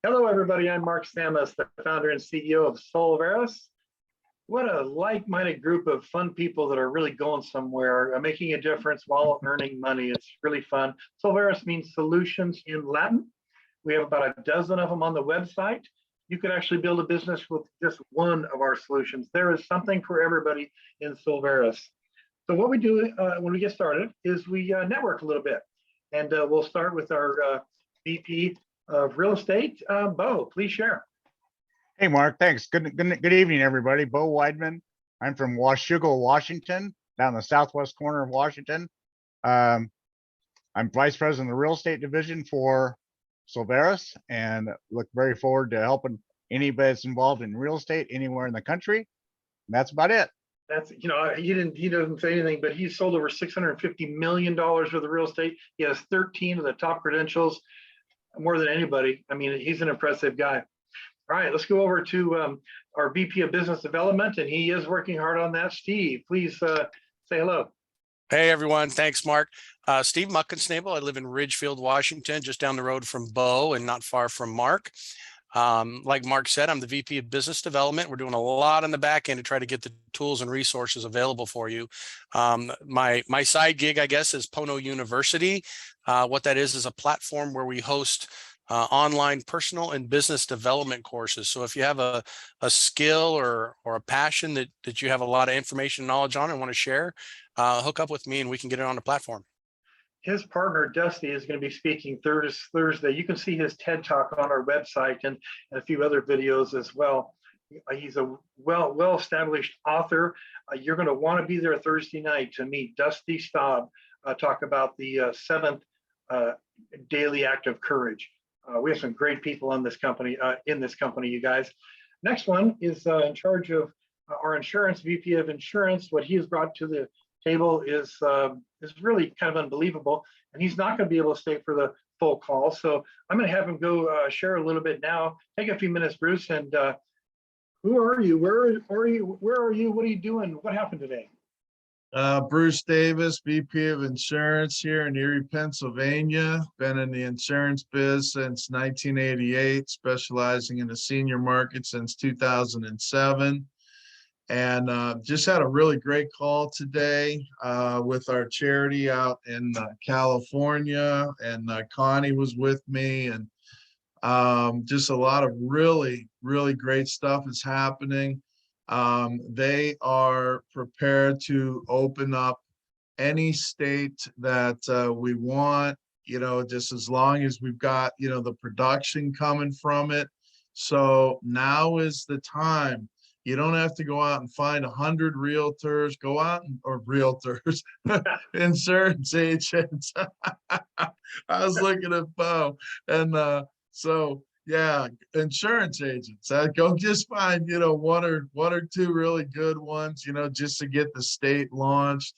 Hello, everybody. I'm Mark Samus, the founder and CEO of Solveres. What a like-minded group of fun people that are really going somewhere, making a difference while earning money. It's really fun. Solveres means solutions in Latin. We have about a dozen of them on the website. You could actually build a business with just one of our solutions. There is something for everybody in Solveres. So what we do when we get started is we network a little bit. And we'll start with our VP of real estate. Bo, please share. Hey, Mark, thanks. Good evening, everybody. Bo Weidman. I'm from Washougal, Washington, down the southwest corner of Washington. I'm vice president of the real estate division for Solveres and look very forward to helping anybody that's involved in real estate anywhere in the country. And that's about it. That's, he doesn't say anything, but he's sold over $650 million worth of real estate. He has 13 of the top credentials, more than anybody. I mean, he's an impressive guy. All right, let's go over to our VP of Business Development, and he is working hard on that. Steve, please say hello. Hey, everyone. Thanks, Mark. Steve Muckensnabel. I live in Ridgefield, Washington, just down the road from Bo and not far from Mark. Like Mark said, I'm the VP of Business Development. We're doing a lot on the back end to try to get the tools and resources available for you. My side gig, I guess, is Pono University. What that is a platform where we host online personal and business development courses. So if you have a skill or a passion that you have a lot of information and knowledge on and want to share, hook up with me and we can get it on the platform. His partner, Dusty, is going to be speaking Thursday. You can see his TED Talk on our website and a few other videos as well. He's a well-established author. You're going to want to be there Thursday night to meet Dusty Staub, talk about the 7th daily act of courage. We have some great people in this company, you guys. Next one is in charge of our insurance, VP of Insurance. What he has brought to the table is really kind of unbelievable, and he's not going to be able to stay for the full call. So I'm going to have him go share a little bit now. Take a few minutes, Bruce. And who are you? Where are you? What are you doing? What happened today? Bruce Davis, VP of Insurance here in Erie, Pennsylvania. Been in the insurance biz since 1988, specializing in the senior market since 2007. And just had a really great call today with our charity out in California, and Connie was with me, and just a lot of really, really great stuff is happening. They are prepared to open up any state that we want, just as long as we've got, the production coming from it. So now is the time. You don't have to go out and find 100 realtors, insurance agents. I was looking at Bo, and so yeah, insurance agents. Go just find, one or two really good ones, just to get the state launched.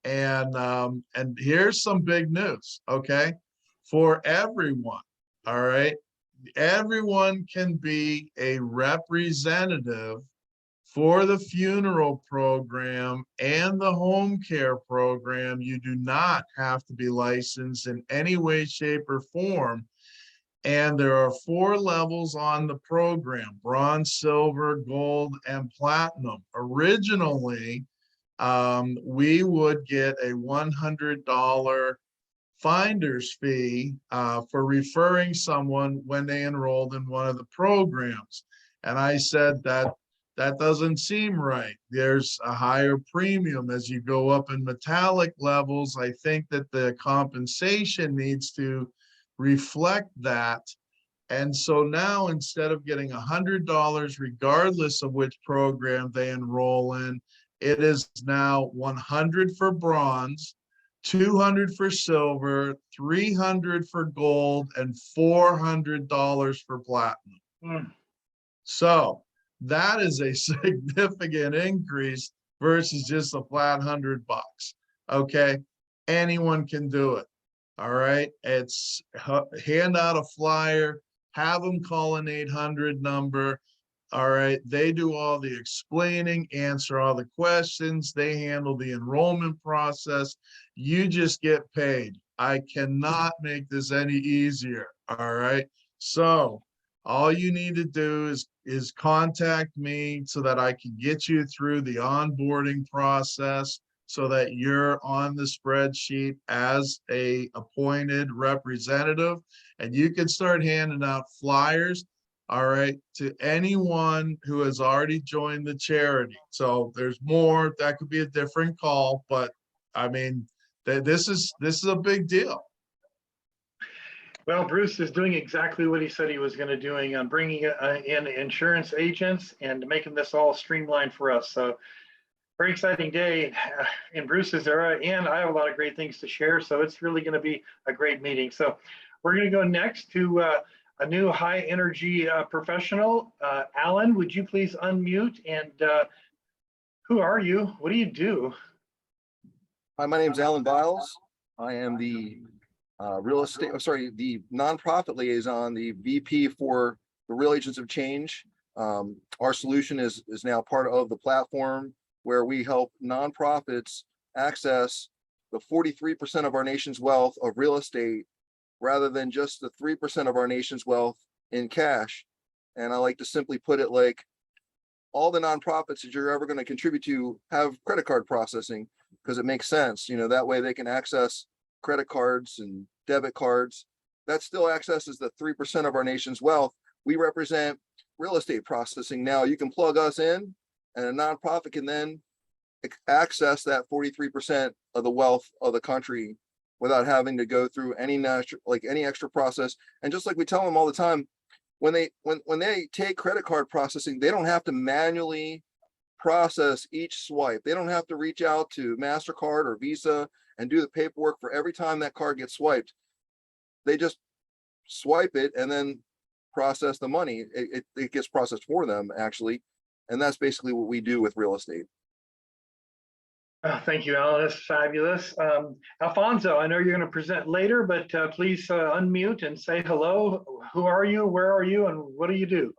And here's some big news, okay? For everyone, all right? Everyone can be a representative for the funeral program and the home care program. You do not have to be licensed in any way, shape, or form. And there are 4 levels on the program: bronze, silver, gold, and platinum. Originally, we would get a $100 finder's fee for referring someone when they enrolled in one of the programs. And I said that doesn't seem right. There's a higher premium as you go up in metallic levels. I think that the compensation needs to reflect that. And so now, instead of getting $100 regardless of which program they enroll in, it is now $100 for bronze, $200 for silver, $300 for gold, and $400 for platinum. So that is a significant increase versus just a flat $100. Okay, anyone can do it. All right, it's hand out a flyer, have them call an 800 number. All right, they do all the explaining, answer all the questions, they handle the enrollment process. You just get paid. I cannot make this any easier. All right, so All you need to do is contact me so that I can get you through the onboarding process so that you're on the spreadsheet as a appointed representative, and you can start handing out flyers, all right, to anyone who has already joined the charity. So there's more, that could be a different call, but I mean, this is a big deal. Well, Bruce is doing exactly what he said he was going to doing on bringing in insurance agents and making this all streamlined for us. So very exciting day in Bruce's era, and I have a lot of great things to share. So it's really going to be a great meeting. So we're going to go next to a new high energy professional. Alan, would you please unmute, and who are you? What do you do? Hi, my name is Alan Biles. I am the the nonprofit liaison, the VP for the Real Agents of Change. Our solution is now part of the platform where we help nonprofits access the 43% of our nation's wealth of real estate rather than just the 3% of our nation's wealth in cash. And I like to simply put it like all the nonprofits that you're ever going to contribute to have credit card processing, because it makes sense. You know, that way they can access credit cards and debit cards. That still accesses the 3% of our nation's wealth. We represent real estate processing. Now you can plug us in, and a nonprofit can then access that 43% of the wealth of the country without having to go through any extra process. And just like we tell them all the time, when they take credit card processing, they don't have to manually process each swipe. They don't have to reach out to MasterCard or Visa and do the paperwork for every time that card gets swiped. They just swipe it and then process the money. It gets processed for them, actually. And that's basically what we do with real estate. Thank you, Alan. That's fabulous. Alfonso, I know you're going to present later, but please unmute and say hello. Who are you? Where are you? And what do you do?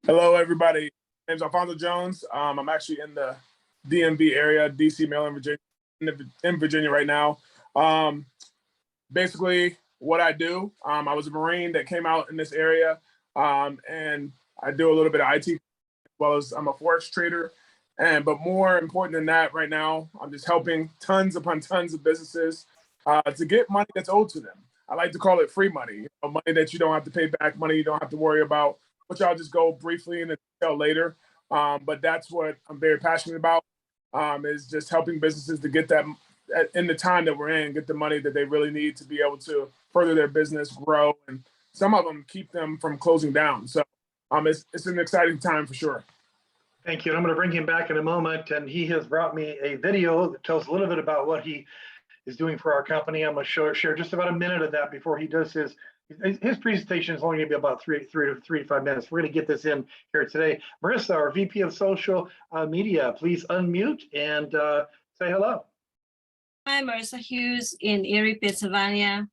Hello, everybody. My name's Alfonso Jones. I'm actually in the DMV area, DC, Maryland, Virginia, in Virginia right now. Basically, what I do, I was a Marine that came out in this area, and I do a little bit of IT, as well as I'm a Forex trader. But more important than that, right now, I'm just helping tons upon tons of businesses to get money that's owed to them. I like to call it free money, money that you don't have to pay back, money you don't have to worry about, which I'll just go briefly into detail later. But that's what I'm very passionate about, is just helping businesses to get that in the time that we're in, get the money that they really need to be able to further their business, grow, and some of them keep them from closing down. So it's an exciting time for sure. Thank you. I'm going to bring him back in a moment, and he has brought me a video that tells a little bit about what he is doing for our company. I'm going to share just about a minute of that before he does his presentation. Is only going to be about three to 5 minutes. We're going to get this in here today. Marissa, our VP of Social Media, please unmute and say hello. Hi, Marissa Hughes in Erie, Pennsylvania,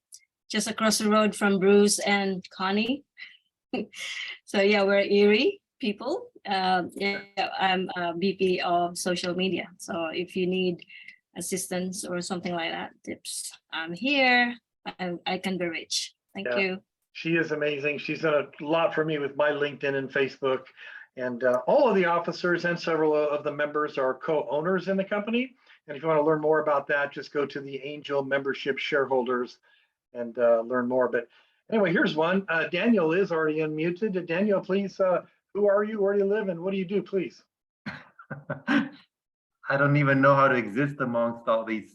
just across the road from Bruce and Connie. So yeah, we're Erie people. Yeah, I'm a VP of social media. So if you need assistance or something like that, tips, I'm here. I can be reached. Thank you. She is amazing. She's done a lot for me with my LinkedIn and Facebook. And all of the officers and several of the members are co-owners in the company. And if you want to learn more about that, just go to the Angel Membership Shareholders and learn more. But anyway, here's one. Daniel is already unmuted. Daniel, please, who are you, where do you live, and what do you do, please? I don't even know how to exist amongst all these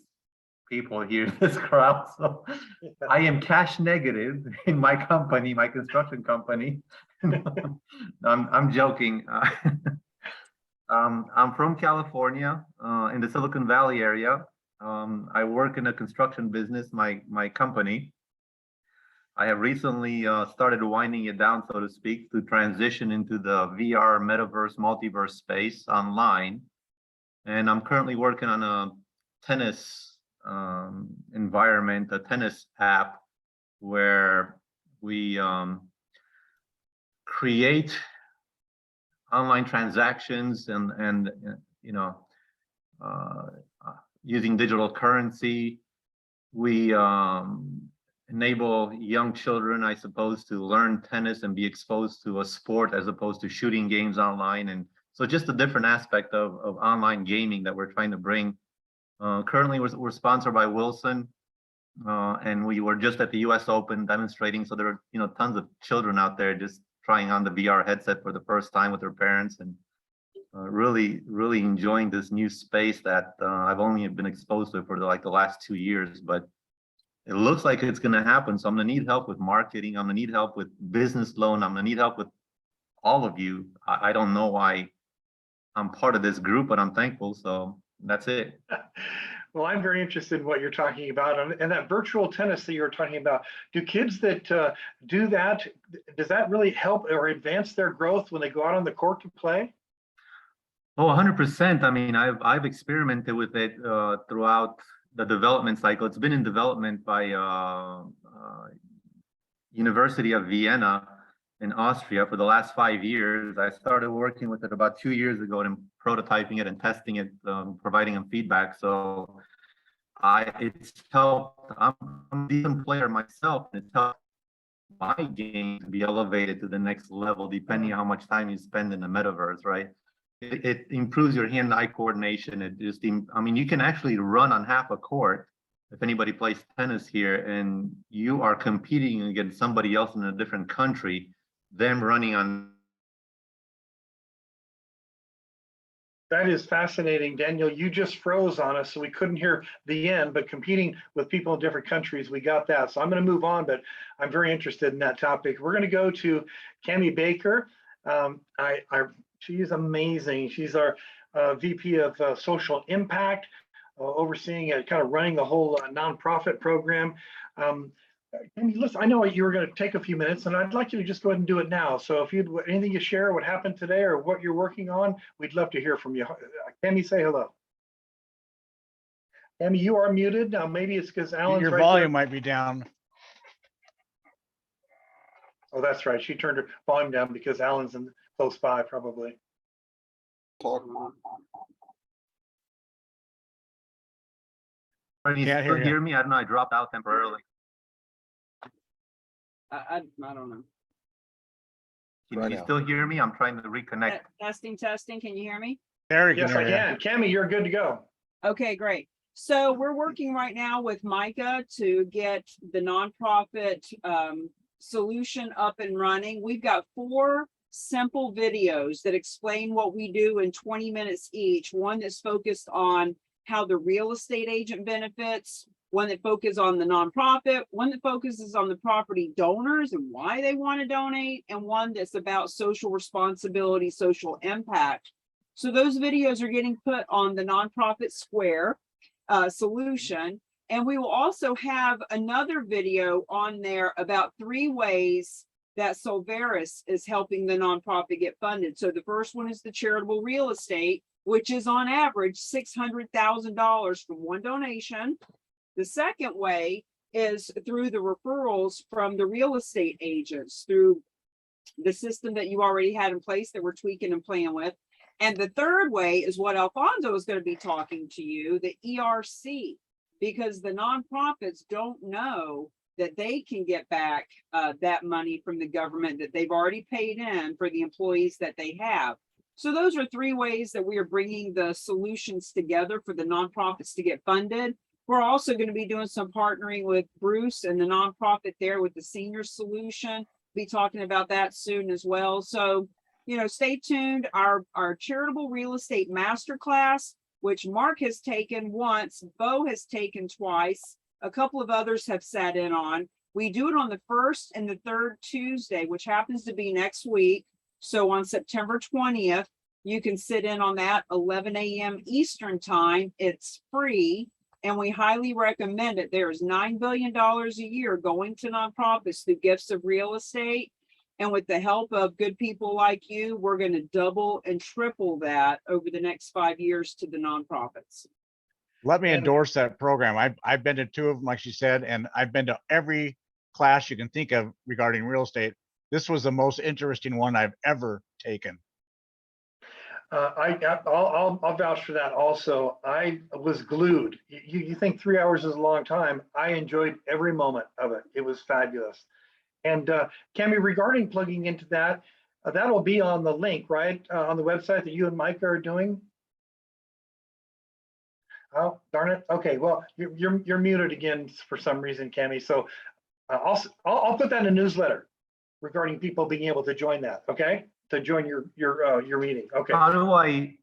people here in this crowd. So I am cash negative in my company, my construction company. I'm joking. I'm from California, in the Silicon Valley area. I work in a construction business, my company. I have recently started winding it down, so to speak, to transition into the VR, metaverse, multiverse space online. And I'm currently working on a tennis environment, a tennis app, where we create online transactions and you know, using digital currency. We enable young children, I suppose, to learn tennis and be exposed to a sport as opposed to shooting games online. And so just a different aspect of online gaming that we're trying to bring. Currently, we're sponsored by Wilson, and we were just at the US Open demonstrating. So there are, you know, tons of children out there just trying on the VR headset for the first time with their parents, and really enjoying this new space that I've only been exposed to for the last 2 years. But it looks like it's going to happen. So I'm going to need help with marketing. I'm going to need help with business loan. I'm going to need help with all of you. I don't know why I'm part of this group, but I'm thankful. So that's it. Well, I'm very interested in what you're talking about, and that virtual tennis that you're talking about. Do kids that do that, does that really help or advance their growth when they go out on the court to play? Oh, 100%. I mean, I've experimented with it throughout the development cycle. It's been in development by University of Vienna in Austria for the last 5 years. I started working with it about 2 years ago and prototyping it and testing it, providing them feedback. So it's helped. I'm a decent player myself, and it's helped my game to be elevated to the next level depending on how much time you spend in the metaverse, right? It improves your hand-eye coordination. It just, I mean, you can actually run on half a court if anybody plays tennis here, and you are competing against somebody else in a different country, them running on. That is fascinating, Daniel. You just froze on us, so we couldn't hear the end, but competing with people in different countries, we got that. So I'm going to move on, but I'm very interested in that topic. We're going to go to Cami Baker. She is amazing. She's our VP of Social Impact, overseeing kind of running the whole nonprofit program. Cami, listen, I know you were going to take a few minutes, and I'd like you to just go ahead and do it now. So if you anything you share, what happened today, or what you're working on, we'd love to hear from you. Cami, say hello. Cami, you are muted now. Maybe it's because Alan's Your right volume there. might be down. Oh, that's right. She turned her volume down because Alan's in close by, probably. Talk. Can you Can't still hear you. hear me? I don't know. I dropped out temporarily. I don't know. Can Right you now. still hear me? I'm trying to reconnect. Testing, testing. Can you hear me? There you Yes, can I hear you. can. Cami, you're good to go. Okay, great. So we're working right now with Micah to get the nonprofit solution up and running. We've got 4 simple videos that explain what we do in 20 minutes each. One that's focused on how the real estate agent benefits, one that focuses on the nonprofit, one that focuses on the property donors and why they want to donate, and one that's about social responsibility, social impact. So those videos are getting put on the nonprofit square solution. And we will also have another video on there about 3 ways that Solveres is helping the nonprofit get funded. So the first one is the charitable real estate, which is on average $600,000 from one donation. The second way is through the referrals from the real estate agents through the system that you already had in place that we're tweaking and playing with. And the third way is what Alfonso is going to be talking to you, the ERC, because the nonprofits don't know that they can get back that money from the government that they've already paid in for the employees that they have. So those are 3 ways that we are bringing the solutions together for the nonprofits to get funded. We're also going to be doing some partnering with Bruce and the nonprofit there with the senior solution. Be talking about that soon as well. So, you know, stay tuned. Our charitable real estate masterclass, which Mark has taken once, Bo has taken twice, a couple of others have sat in on. We do it on the 1st and the 3rd Tuesday, which happens to be next week. So on September 20th, you can sit in on that 11 a.m. Eastern time. It's free. And we highly recommend it. There's $9 billion a year going to nonprofits through gifts of real estate. And with the help of good people like you, we're going to double and triple that over the next 5 years to the nonprofits. Let me And- endorse that program. I've been to 2 of them, like she said, and I've been to every class you can think of regarding real estate. This was the most interesting one I've ever taken. I'll vouch for that also. I was glued. You think 3 hours is a long time. I enjoyed every moment of it. It was fabulous. And Cami, regarding plugging into that, that'll be on the link, right? On the website that you and Micah are doing. Oh, darn it. Okay, well, you're muted again for some reason, Cami. So I'll put that in a newsletter regarding people being able to join that. Okay, to join your meeting. Okay. How do I?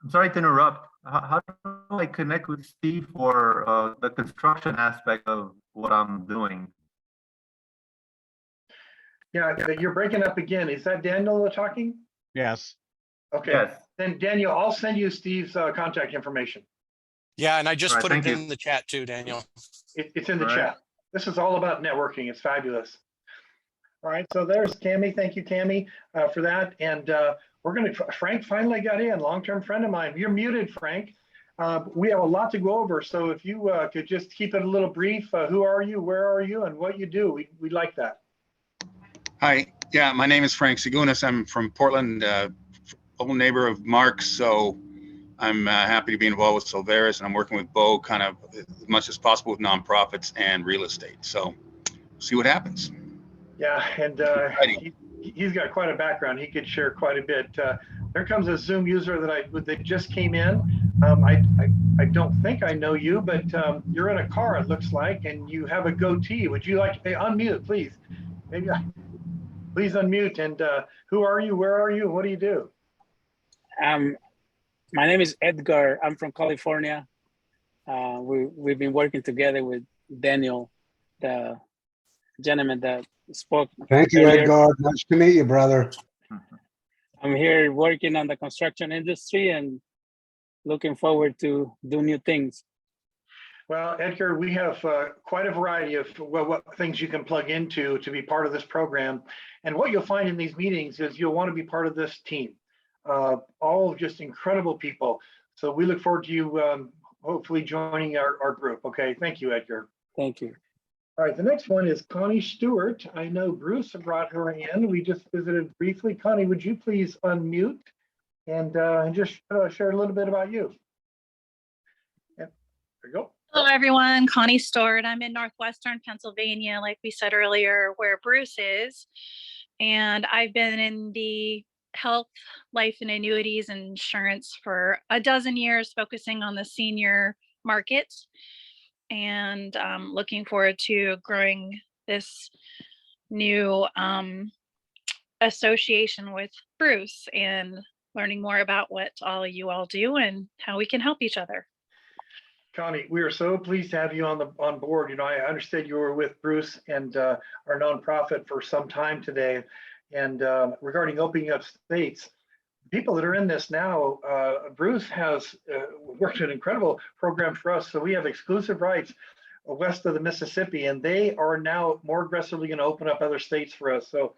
I'm sorry to interrupt. How do I connect with Steve for the construction aspect of what I'm doing? Yeah, you're breaking up again. Is that Daniel talking? Yes. Okay. Yes. Then Daniel, I'll send you Steve's contact information. Yeah, and I just All right, put it thank you. in the chat too, Daniel. It's in the All right. chat. This is all about networking. It's fabulous. All right, so there's Cami. Thank you, Cami, for that. And we're going to, Frank finally got in, long-term friend of mine. You're muted, Frank. We have a lot to go over. So if you could just keep it a little brief, who are you, where are you, and what you do, we'd like that. Hi, yeah, my name is Frank Segunas. I'm from Portland, old neighbor of Mark's. So I'm happy to be involved with Solveres, and I'm working with Bo kind of as much as possible with nonprofits and real estate. So see what happens. Yeah, and he's got quite a background. He could share quite a bit. There comes a Zoom user that just came in. I don't think I know you, but you're in a car, it looks like, and you have a goatee. Would you like to unmute, please? Maybe please unmute. And who are you? Where are you? And what do you do? My name is Edgar. I'm from California. We've been working together with Daniel, the gentleman that spoke. Thank you, earlier. Edgar. Nice to meet you, brother. I'm here working on the construction industry and looking forward to do new things. Well, Edgar, we have quite a variety of what things you can plug into to be part of this program. And what you'll find in these meetings is you'll want to be part of this team. All just incredible people. So we look forward to you hopefully joining our group. Okay, thank you, Edgar. Thank you. All right, the next one is Connie Stewart. I know Bruce brought her in. We just visited briefly. Connie, would you please unmute and just share a little bit about you? Yep, there you go. Hello, everyone. Connie Stewart. I'm in Northwestern Pennsylvania, like we said earlier, where Bruce is. And I've been in the health, life, and annuities insurance for a dozen years, focusing on the senior market. And looking forward to growing this new association with Bruce and learning more about what all you all do and how we can help each other. Connie, we are so pleased to have you on board. You know, I understood you were with Bruce and our nonprofit for some time today. And regarding opening up states, people that are in this now, Bruce has worked an incredible program for us. So we have exclusive rights west of the Mississippi, and they are now more aggressively going to open up other states for us. So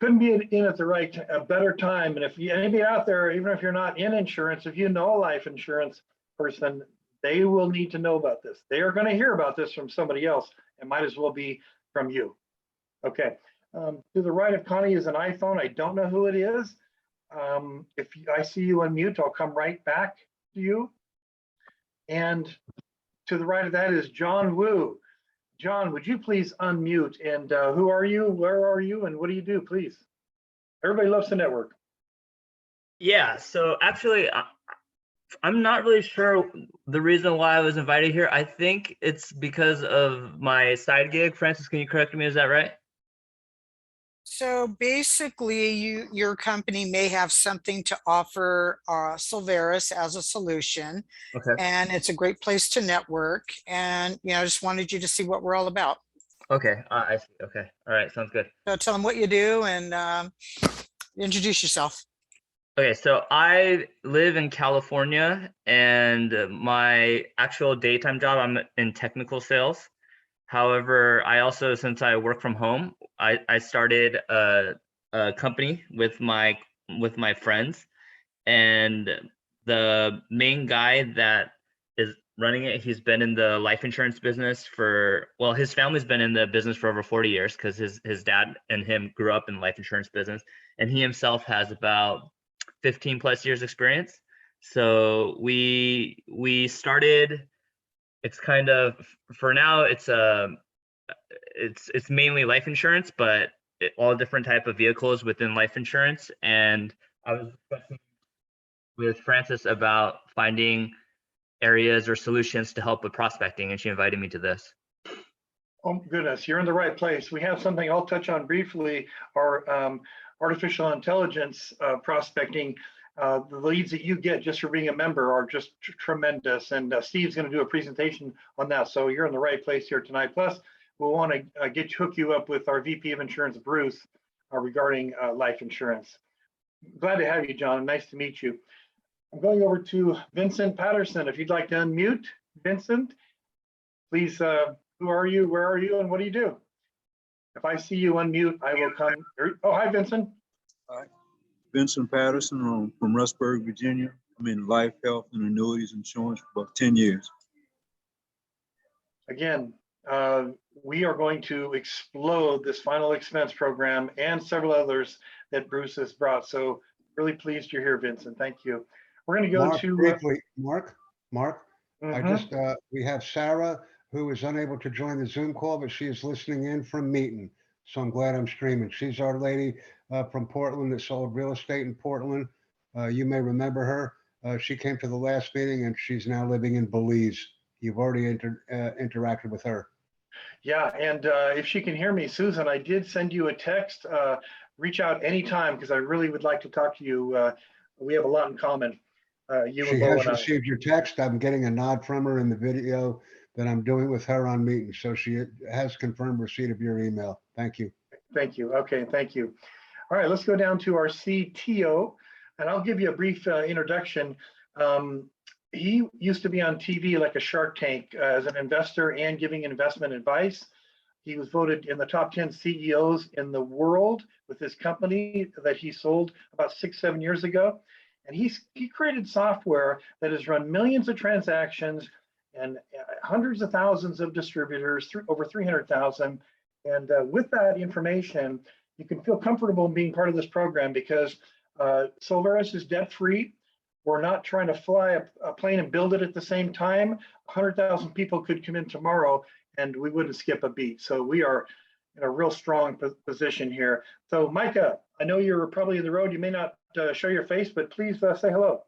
couldn't be in at a better time. And if anybody out there, even if you're not in insurance, if you know a life insurance person, they will need to know about this. They are going to hear about this from somebody else. It might as well be from you. Okay. To the right of Connie is an iPhone. I don't know who it is. If I see you unmute, I'll come right back to you. And to the right of that is John Wu. John, would you please unmute? And who are you? Where are you? And what do you do, please? Everybody loves the network. Yeah, so actually, I'm not really sure the reason why I was invited here. I think it's because of my side gig. Francis, can you correct me? Is that right? So basically, your company may have something to offer Solveres as a solution. Okay. And it's a great place to network. And, you know, I just wanted you to see what we're all about. Okay, I see. Okay. All right, sounds good. So tell them what you do and introduce yourself. Okay, so I live in California, and my actual daytime job, I'm in technical sales. However, I also, since I work from home, I started a company with my friends, and the main guy that is running it, he's been in the life insurance business his family's been in the business for over 40 years because his dad and him grew up in the life insurance business, and he himself has about 15 plus years experience. So we started, it's kind of, for now, it's mainly life insurance, but all different type of vehicles within life insurance. And I was discussing with Frances about finding areas or solutions to help with prospecting, and she invited me to this. Oh goodness, you're in the right place. We have something I'll touch on briefly, our artificial intelligence prospecting. The leads that you get just for being a member are just tremendous. And Steve's going to do a presentation on that. So you're in the right place here tonight. Plus, we'll want to hook you up with our VP of Insurance, Bruce, regarding life insurance. Glad to have you, John. Nice to meet you. I'm going over to Vincent Patterson. If you'd like to unmute, Vincent, please. Who are you? Where are you? And what do you do? If I see you unmute, I will come. Oh, hi, Vincent. Hi. Vincent Patterson from Rustburg, Virginia. I'm in life, health, and annuities insurance for about 10 years. Again, we are going to explode this final expense program and several others that Bruce has brought. So really pleased you're here, Vincent. Thank you. We're going to go to briefly, Mark. I just we have Sarah, who is unable to join the Zoom call, but she is listening in from Meeting. So I'm glad I'm streaming. She's our lady from Portland that sold real estate in Portland. You may remember her. She came to the last meeting and she's now living in Belize. You've already interacted with her. Yeah, and if she can hear me, Susan, I did send you a text. Reach out anytime because I really would like to talk to you. We have a lot in common. She has received your text. I'm getting a nod from her in the video that I'm doing with her on Meeting. So she has confirmed receipt of your email. Thank you. Thank you. Okay, thank you. All right, let's go down to our CTO, and I'll give you a brief introduction. He used to be on TV like a Shark Tank as an investor and giving investment advice. He was voted in the top 10 CEOs in the world with his company that he sold about 6-7 years ago. And he created software that has run millions of transactions and hundreds of thousands of distributors, over 300,000. And with that information, you can feel comfortable in being part of this program because Solveres is debt-free. We're not trying to fly a plane and build it at the same time. 100,000 people could come in tomorrow and we wouldn't skip a beat. So we are in a real strong position here. So Micah, I know you're probably on the road. You may not show your face, but please say hello.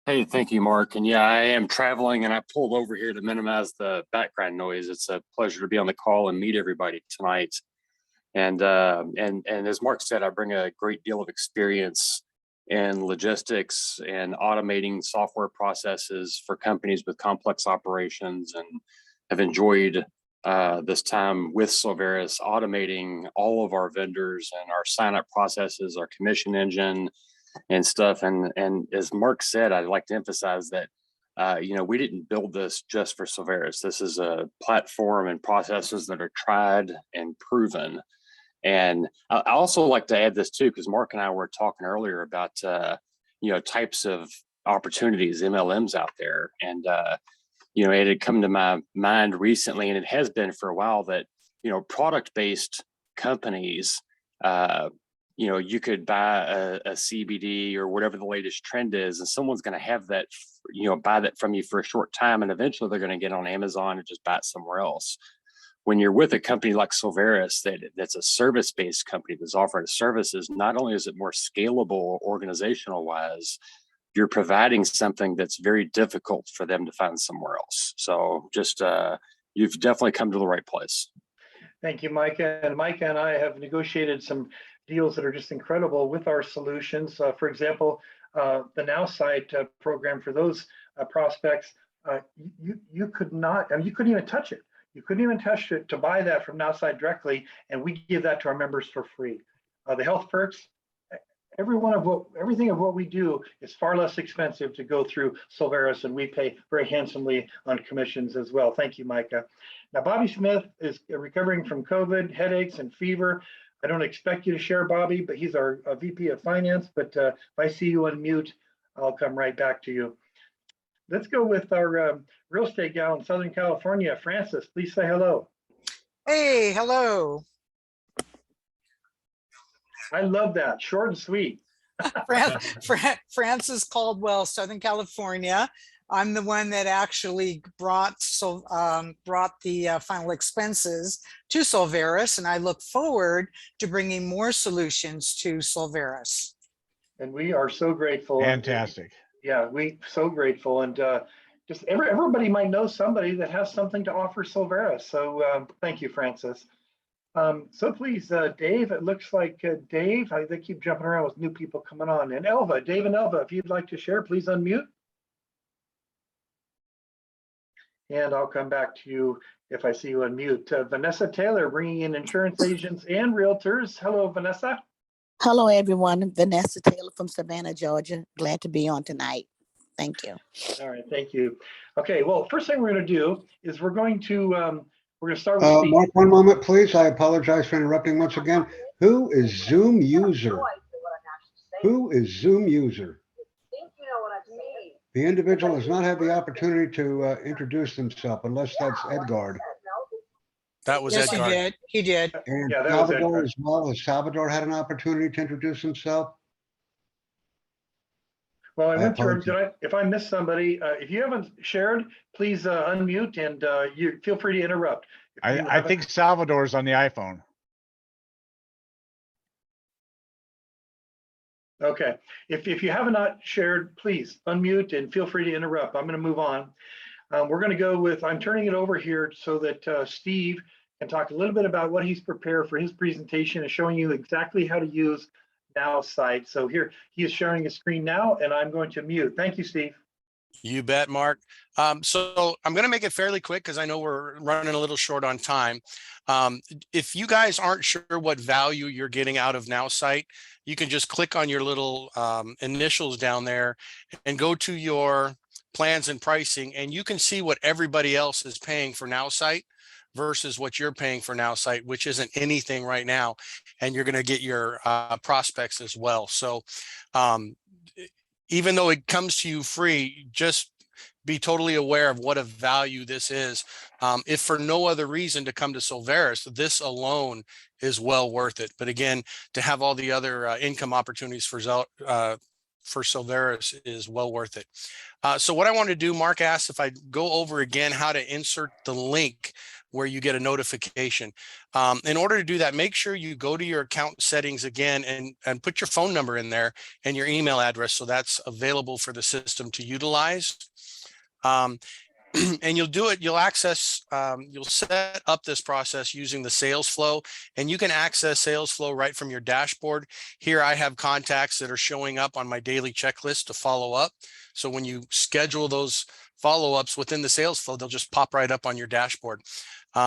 Hey, thank you, Mark. And yeah, I am traveling and I pulled over here to minimize the background noise. It's a pleasure to be on the call and meet everybody tonight. And as Mark said, I bring a great deal of experience in logistics and automating software processes for companies with complex operations, and have enjoyed this time with Solveres automating all of our vendors and our sign-up processes, our commission engine and stuff. And as Mark said, I'd like to emphasize that we didn't build this just for Solveres. This is a platform and processes that are tried and proven. And I also like to add this too, because Mark and I were talking earlier about types of opportunities, MLMs out there, and it had come to my mind recently, and it has been for a while, that product-based companies, you could buy a CBD or whatever the latest trend is, and someone's going to have that, buy that from you for a short time, and eventually they're going to get on Amazon and just buy it somewhere else. When you're with a company like Solveres that's a service-based company that's offering services, not only is it more scalable organizational-wise, you're providing something that's very difficult for them to find somewhere else. So just you've definitely come to the right place. Thank you, Micah. And Micah and I have negotiated some deals that are just incredible with our solutions. For example, the Now Site program for those prospects, you could not, you couldn't even touch it. You couldn't even touch it to buy that from Nowside directly, and we give that to our members for free. The health perks, everything of what we do is far less expensive to go through Solveres, and we pay very handsomely on commissions as well. Thank you, Micah. Now, Bobby Smith is recovering from COVID, headaches, and fever. I don't expect you to share Bobby, but he's our VP of Finance. But if I see you on mute, I'll come right back to you. Let's go with our real estate gal in Southern California, Frances. Please say hello. Hey, hello. I love that. Short and sweet. Francis Caldwell, Southern California. I'm the one that actually brought the final expenses to Solveres, and I look forward to bringing more solutions to Solveres. And we are so grateful. Fantastic. Yeah, we so grateful. And just everybody might know somebody that has something to offer Solveres. So thank you, Francis. So please, Dave, it looks like Dave, they keep jumping around with new people coming on. And Elva, Dave and Elva, if you'd like to share, please unmute. And I'll come back to you if I see you unmute. Vanessa Taylor, bringing in insurance agents and realtors. Hello, Vanessa. Hello, everyone. Vanessa Taylor from Savannah, Georgia. Glad to be on tonight. Thank you. All right, thank you. Okay, well, first thing we're going to do is we're going to start with Steve. Mark, one moment, please. I apologize for interrupting once again. Who is Zoom user? Who is Zoom user? The individual has not had the opportunity to introduce himself unless that's Edgard. That was Yes, Edgard. he did. And Yeah, that was Salvador Edgard as well. Has Salvador had an opportunity to introduce himself? Well, I I went through, apologize. if I missed somebody, if you haven't shared, please unmute and you feel free to interrupt. I think Salvador's on the iPhone. Okay, if you have not shared, please unmute and feel free to interrupt. I'm going to move on. We're going to go with, I'm turning it over here so that Steve can talk a little bit about what he's prepared for his presentation and showing you exactly how to use Now site. So here, he is sharing his screen now, and I'm going to mute. Thank you, Steve. You bet, Mark. So I'm going to make it fairly quick because I know we're running a little short on time. If you guys aren't sure what value you're getting out of Now site, you can just click on your little initials down there and go to your plans and pricing, and you can see what everybody else is paying for Now site versus what you're paying for Now site, which isn't anything right now. And you're going to get your prospects as well. So even though it comes to you free, just be totally aware of what a value this is. If for no other reason to come to Solveres, this alone is well worth it. But again, to have all the other income opportunities for Solveres is well worth it. So what I want to do, Mark asked if I go over again how to insert the link where you get a notification. In order to do that, make sure you go to your account settings again and put your phone number in there and your email address so that's available for the system to utilize. And you'll access, you'll set up this process using the sales flow, and you can access sales flow right from your dashboard. Here I have contacts that are showing up on my daily checklist to follow up. So when you schedule those follow-ups within the sales flow, they'll just pop right up on your dashboard.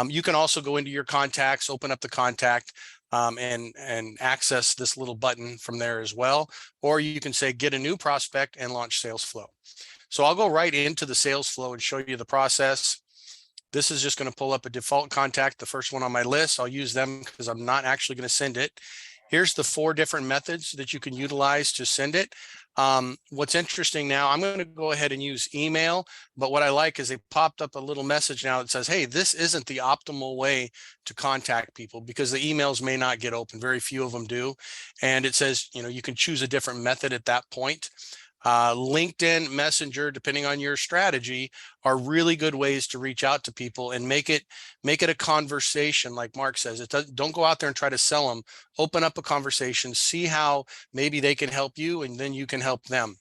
You can also go into your contacts, open up the contact, and access this little button from there as well. Or you can say, get a new prospect and launch sales flow. So I'll go right into the sales flow and show you the process. This is just going to pull up a default contact, the first one on my list. I'll use them because I'm not actually going to send it. Here's the 4 different methods that you can utilize to send it. What's interesting now, I'm going to go ahead and use email, but what I like is they popped up a little message now that says, hey, this isn't the optimal way to contact people because the emails may not get open. Very few of them do. And it says, you can choose a different method at that point. LinkedIn, Messenger, depending on your strategy, are really good ways to reach out to people and make it a conversation. Like Mark says, don't go out there and try to sell them. Open up a conversation, see how maybe they can help you, and then you can help them.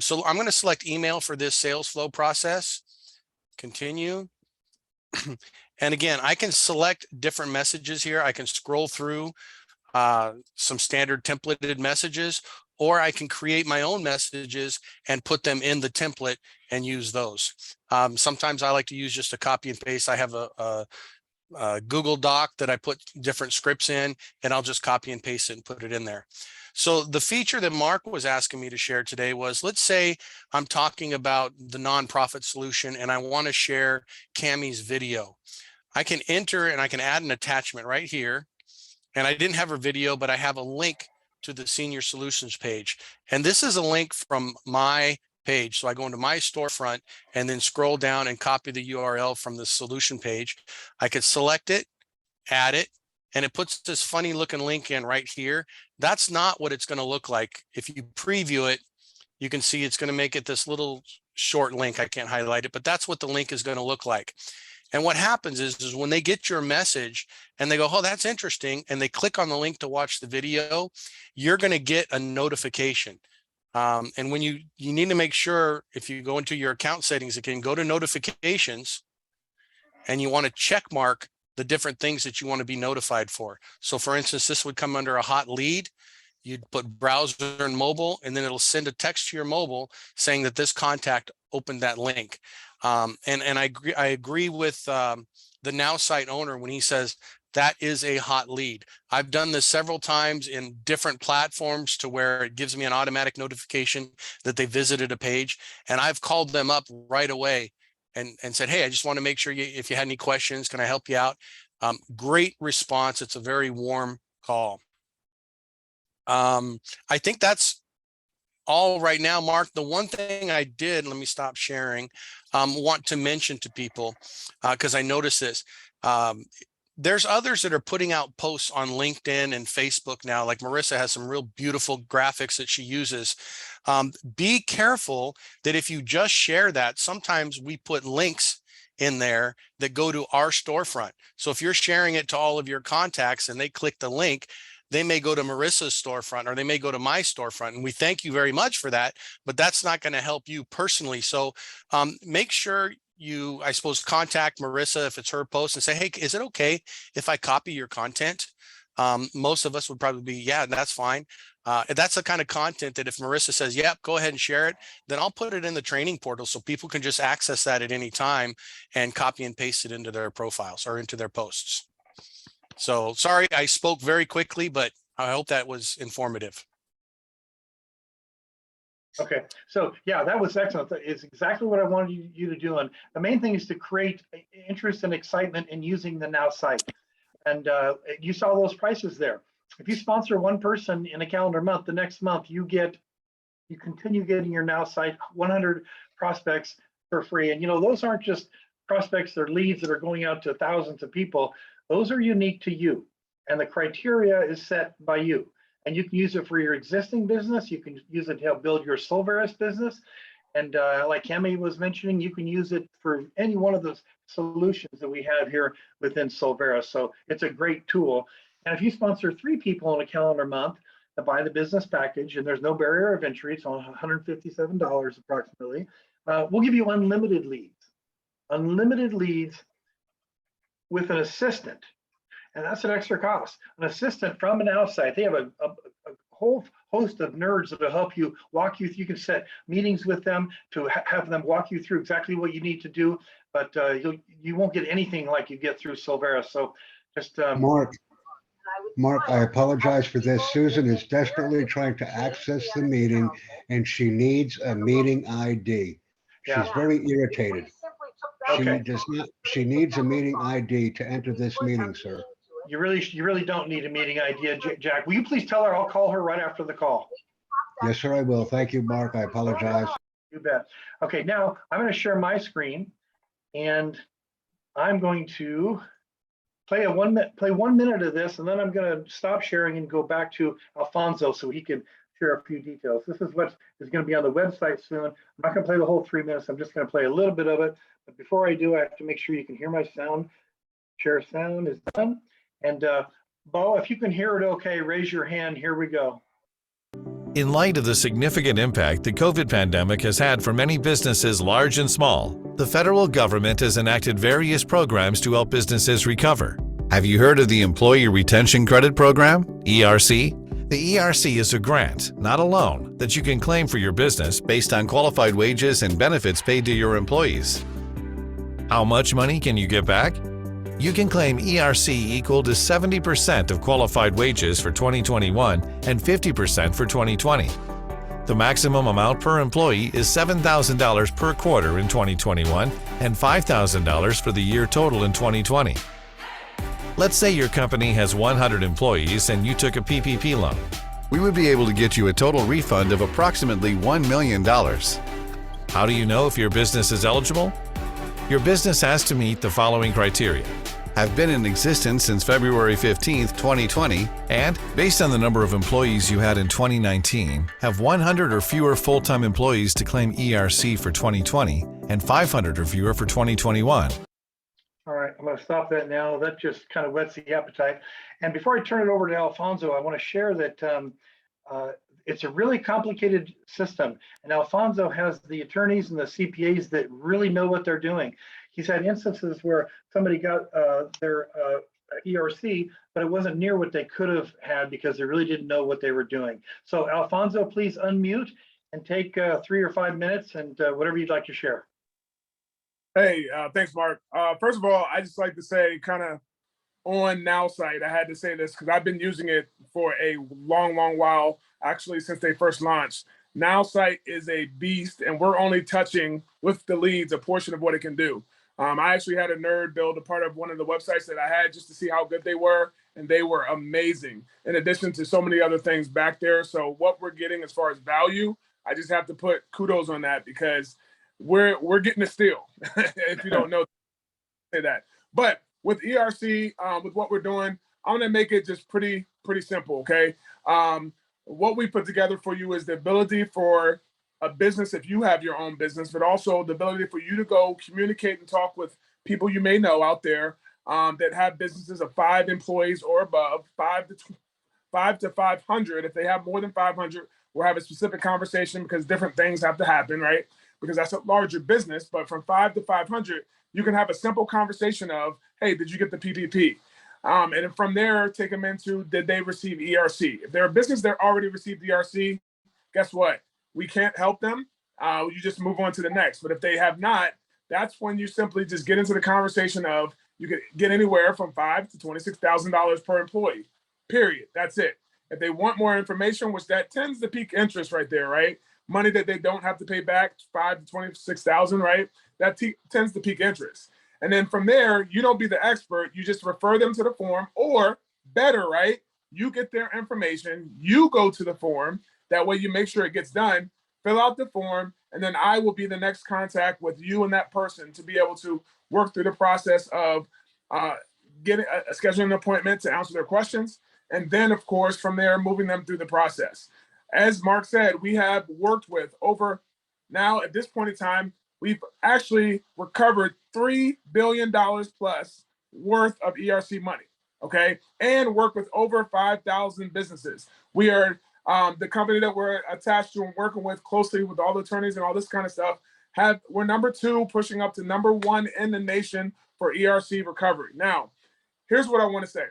So I'm going to select email for this sales flow process. Continue. And again, I can select different messages here. I can scroll through some standard templated messages, or I can create my own messages and put them in the template and use those. Sometimes I like to use just a copy and paste. I have a Google Doc that I put different scripts in, and I'll just copy and paste it and put it in there. So the feature that Mark was asking me to share today was, let's say I'm talking about the nonprofit solution and I want to share Cammie's video. I can enter and I can add an attachment right here. And I didn't have her video, but I have a link to the Senior Solutions page. And this is a link from my page. So I go into my storefront and then scroll down and copy the URL from the solution page. I could select it, add it, and it puts this funny looking link in right here. That's not what it's going to look like. If you preview it, you can see it's going to make it this little short link. I can't highlight it, but that's what the link is going to look like. And what happens is when they get your message and they go, oh, that's interesting, and they click on the link to watch the video, you're going to get a notification. And when you need to make sure, if you go into your account settings again, go to notifications, and you want to check mark the different things that you want to be notified for. So for instance, this would come under a hot lead. You'd put browser and mobile, and then it'll send a text to your mobile saying that this contact opened that link. And I agree with the Now site owner when he says that is a hot lead. I've done this several times in different platforms to where it gives me an automatic notification that they visited a page, and I've called them up right away and said, hey, I just want to make sure if you had any questions, can I help you out? Great response. It's a very warm call. I think that's all right now, Mark. The one thing I did, let me stop sharing, want to mention to people, because I noticed this. There's others that are putting out posts on LinkedIn and Facebook now, like Marissa has some real beautiful graphics that she uses. Be careful that if you just share that, sometimes we put links in there that go to our storefront. So if you're sharing it to all of your contacts and they click the link, they may go to Marissa's storefront or they may go to my storefront. And we thank you very much for that, but that's not going to help you personally. So make sure you, I suppose, contact Marissa if it's her post and say, hey, is it okay if I copy your content? Most of us would probably be, yeah, that's fine. That's the kind of content that if Marissa says, yep, go ahead and share it, then I'll put it in the training portal so people can just access that at any time and copy and paste it into their profiles or into their posts. So sorry, I spoke very quickly, but I hope that was informative. Okay, so yeah, that was excellent. It's exactly what I wanted you to do. And the main thing is to create interest and excitement in using the Now site. And you saw those prices there. If you sponsor one person in a calendar month, the next month you continue getting your Now site 100 prospects for free. And you know, those aren't just prospects, they're leads that are going out to thousands of people. Those are unique to you. And the criteria is set by you. And you can use it for your existing business. You can use it to help build your Solveres business. And like Kemi was mentioning, you can use it for any one of the solutions that we have here within Solveres. So it's a great tool. And if you sponsor 3 people in a calendar month that buy the business package, and there's no barrier of entry, it's on $157 approximately, we'll give you unlimited leads. Unlimited leads with an assistant. And that's an extra cost. An assistant from an outside, they have a whole host of nerds that will help you, walk you through. You can set meetings with them to have them walk you through exactly what you need to do, but you won't get anything like you get through Solveres. So just Mark, I apologize for this. Susan is desperately trying to access the meeting and she needs a meeting ID. She's very irritated. Okay. She needs a meeting ID to enter this meeting, sir. You really don't need a meeting idea, Jack. Will you please tell her I'll call her right after the call? Yes, sir, I will. Thank you, Mark. I apologize. You bet. Okay, now I'm going to share my screen and I'm going to play 1 minute of this, and then I'm going to stop sharing and go back to Alfonso so he can share a few details. This is what is going to be on the website soon. I'm not going to play the whole 3 minutes. I'm just going to play a little bit of it. But before I do, I have to make sure you can hear my sound. Share sound is done. And Bo, if you can hear it okay, raise your hand. Here we go. In light of the significant impact the COVID pandemic has had for many businesses large and small, the federal government has enacted various programs to help businesses recover. Have you heard of the Employee Retention Credit Program, ERC? The ERC is a grant, not a loan, that you can claim for your business based on qualified wages and benefits paid to your employees. How much money can you get back? You can claim ERC equal to 70% of qualified wages for 2021 and 50% for 2020. The maximum amount per employee is $7,000 per quarter in 2021 and $5,000 for the year total in 2020. Let's say your company has 100 employees and you took a PPP loan. We would be able to get you a total refund of approximately $1 million. How do you know if your business is eligible? Your business has to meet the following criteria. have been in existence since February 15th, 2020, and based on the number of employees you had in 2019, have 100 or fewer full-time employees to claim ERC for 2020 and 500 or fewer for 2021. All right, I'm going to stop that now. That just kind of whets the appetite. And before I turn it over to Alfonso, I want to share that it's a really complicated system. And Alfonso has the attorneys and the CPAs that really know what they're doing. He's had instances where somebody got their ERC, but it wasn't near what they could have had because they really didn't know what they were doing. So Alfonso, please unmute and take 3 or 5 minutes and whatever you'd like to share. Hey, thanks, Mark. First of all, I just like to say kind of on Now Site, I had to say this because I've been using it for a long, long while, actually since they first launched. Now Site is a beast, and we're only touching with the leads a portion of what it can do. I actually had a nerd build a part of one of the websites that I had just to see how good they were, and they were amazing, in addition to so many other things back there. So what we're getting as far as value, I just have to put kudos on that because we're getting a steal. If you don't know, say that. But with ERC, with what we're doing, I'm gonna make it just pretty simple, okay? What we put together for you is the ability for a business, if you have your own business, but also the ability for you to go communicate and talk with people you may know out there that have businesses of 5 employees or above, 5 to 500. If they have more than 500, we'll have a specific conversation because different things have to happen, right? Because that's a larger business. But from 5 to 500, you can have a simple conversation of, hey, did you get the PPP? And then from there, take them into, did they receive ERC? If they're a business that already received ERC, guess what? We can't help them. You just move on to the next. But if they have not, that's when you simply just get into the conversation of, you can get anywhere from $5,000 to $26,000 per employee, period. That's it. If they want more information, which that tends to peak interest right there, right? Money that they don't have to pay back, $5,000 to $26,000, right? That tends to peak interest. And then from there, you don't be the expert. You just refer them to the form, or better, right? You get their information, you go to the form. That way you make sure it gets done, fill out the form, and then I will be the next contact with you and that person to be able to work through the process of getting scheduling an appointment to answer their questions. And then, of course, from there, moving them through the process. As Mark said, we have worked with over, now at this point in time, we've actually recovered $3 billion plus worth of ERC money, okay? And worked with over 5,000 businesses. We are the company that we're attached to and working with closely with all the attorneys and all this kind of stuff. We're number 2, pushing up to number 1 in the nation for ERC recovery. Now, here's what I want to say.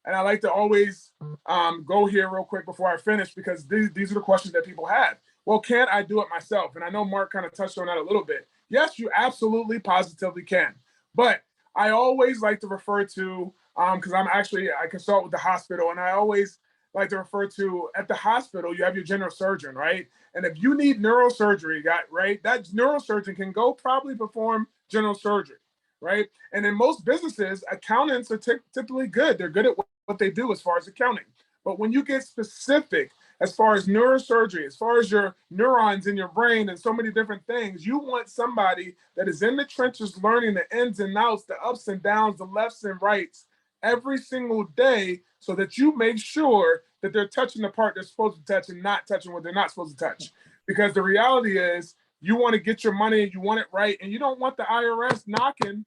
And I like to always go here real quick before I finish, because these are the questions that people have. Well, can I do it myself? And I know Mark kind of touched on that a little bit. Yes, you absolutely positively can. But I always like to refer to, because I consult with the hospital, and I always like to refer to, at the hospital, you have your general surgeon, right? And if you need neurosurgery, right, that neurosurgeon can go probably perform general surgery, right? And in most businesses, accountants are typically good. They're good at what they do as far as accounting. But when you get specific as far as neurosurgery, as far as your neurons in your brain and so many different things, you want somebody that is in the trenches learning the ins and outs, the ups and downs, the lefts and rights every single day, so that you make sure that they're touching the part they're supposed to touch and not touching what they're not supposed to touch. Because the reality is, you want to get your money, you want it right, and you don't want the IRS knocking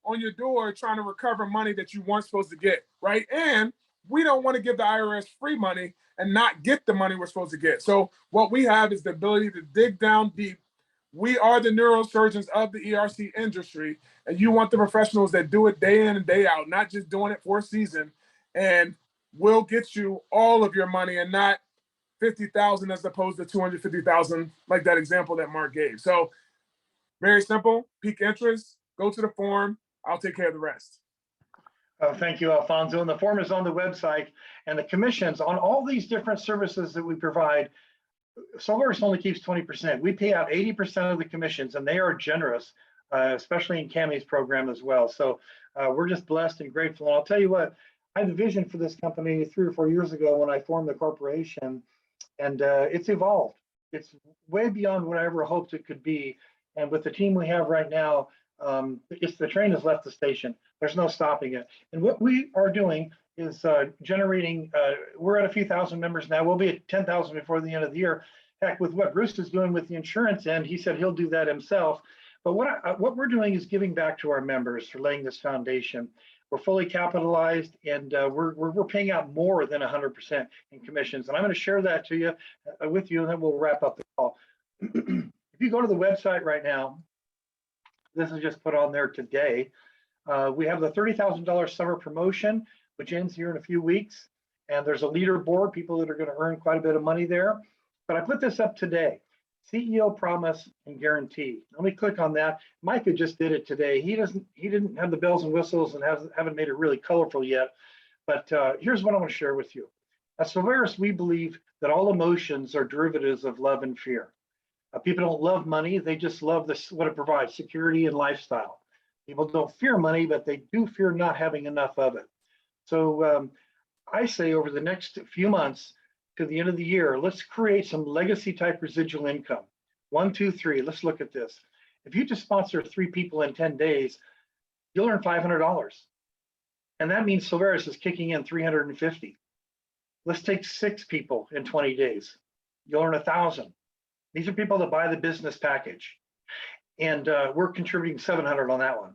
on your door trying to recover money that you weren't supposed to get, right? And we don't want to give the IRS free money and not get the money we're supposed to get. So what we have is the ability to dig down deep. We are the neurosurgeons of the ERC industry, and you want the professionals that do it day in and day out, not just doing it for a season, and we'll get you all of your money and not 50,000 as opposed to 250,000, like that example that Mark gave. So very simple, peak interest, go to the form, I'll take care of the rest. Thank you, Alfonso. And the form is on the website, and the commissions on all these different services that we provide, Solveres only keeps 20%. We pay out 80% of the commissions, and they are generous, especially in Cammy's program as well. So we're just blessed and grateful. And I'll tell you what, I had a vision for this company 3 or 4 years ago when I formed the corporation, and it's evolved. It's way beyond what I ever hoped it could be. And with the team we have right now, the train has left the station. There's no stopping it. And what we are doing is generating, we're at a few thousand members now. We'll be at 10,000 before the end of the year. Heck, with what Bruce is doing with the insurance end, he said he'll do that himself. But what we're doing is giving back to our members for laying this foundation. We're fully capitalized, and we're paying out more than 100% in commissions. And I'm going to share that to you with you, and then we'll wrap up the call. If you go to the website right now, this is just put on there today. We have the $30,000 summer promotion, which ends here in a few weeks. And there's a leaderboard, people that are going to earn quite a bit of money there. But I put this up today. CEO promise and guarantee. Let me click on that. Micah just did it today. He didn't have the bells and whistles and haven't made it really colorful yet. But here's what I want to share with you. At Solveres, we believe that all emotions are derivatives of love and fear. People don't love money. They just love what it provides, security and lifestyle. People don't fear money, but they do fear not having enough of it. So I say over the next few months to the end of the year, let's create some legacy type residual income. 1, 2, 3, let's look at this. If you just sponsor 3 people in 10 days, you'll earn $500. And that means Solveres is kicking in $350. Let's take 6 people in 20 days. You'll earn $1,000. These are people that buy the business package. And we're contributing $700 on that one.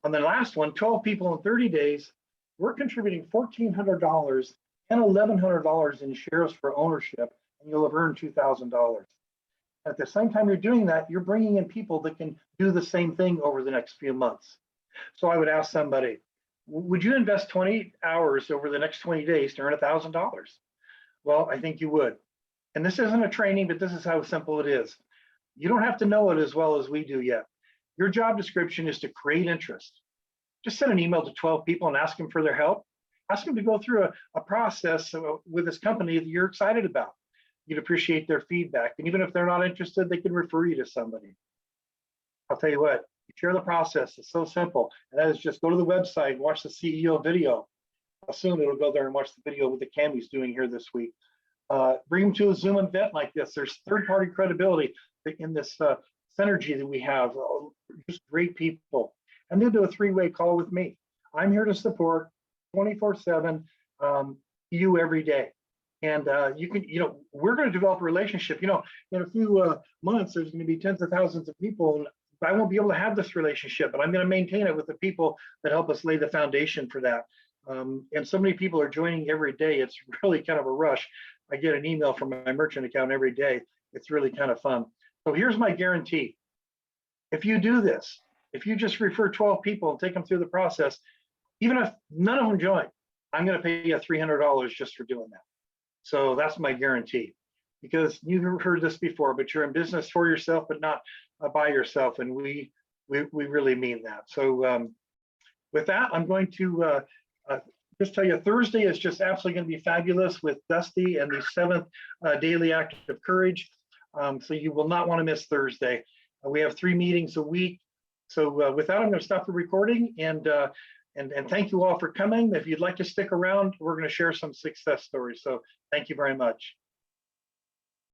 On the last one, 12 people in 30 days, we're contributing $1,400 and $1,100 in shares for ownership, and you'll have earned $2,000. At the same time you're doing that, you're bringing in people that can do the same thing over the next few months. So I would ask somebody, would you invest 20 hours over the next 20 days to earn $1,000? Well, I think you would. And this isn't a training, but this is how simple it is. You don't have to know it as well as we do yet. Your job description is to create interest. Just send an email to 12 people and ask them for their help. Ask them to go through a process with this company that you're excited about. You'd appreciate their feedback. And even if they're not interested, they can refer you to somebody. I'll tell you what, share the process. It's so simple. And that is just go to the website, watch the CEO video. Soon it'll go there and watch the video with the Cammy's doing here this week. Bring them to a Zoom event like this. There's third-party credibility in this synergy that we have. Just great people. And they'll do a 3-way call with me. I'm here to support 24/7 you every day. And you can, we're going to develop a relationship. In a few months, there's going to be tens of thousands of people. And I won't be able to have this relationship, but I'm going to maintain it with the people that help us lay the foundation for that. And so many people are joining every day. It's really kind of a rush. I get an email from my merchant account every day. It's really kind of fun. So here's my guarantee. If you do this, if you just refer 12 people and take them through the process, even if none of them join, I'm going to pay you $300 just for doing that. So that's my guarantee, because you've heard this before, but you're in business for yourself, but not by yourself. And we really mean that. So with that, I'm going to just tell you, Thursday is just absolutely going to be fabulous with Dusty and the 7th Daily Act of Courage. So you will not want to miss Thursday. We have 3 meetings a week. So with that, I'm going to stop the recording and thank you all for coming. If you'd like to stick around, we're going to share some success stories. So thank you very much.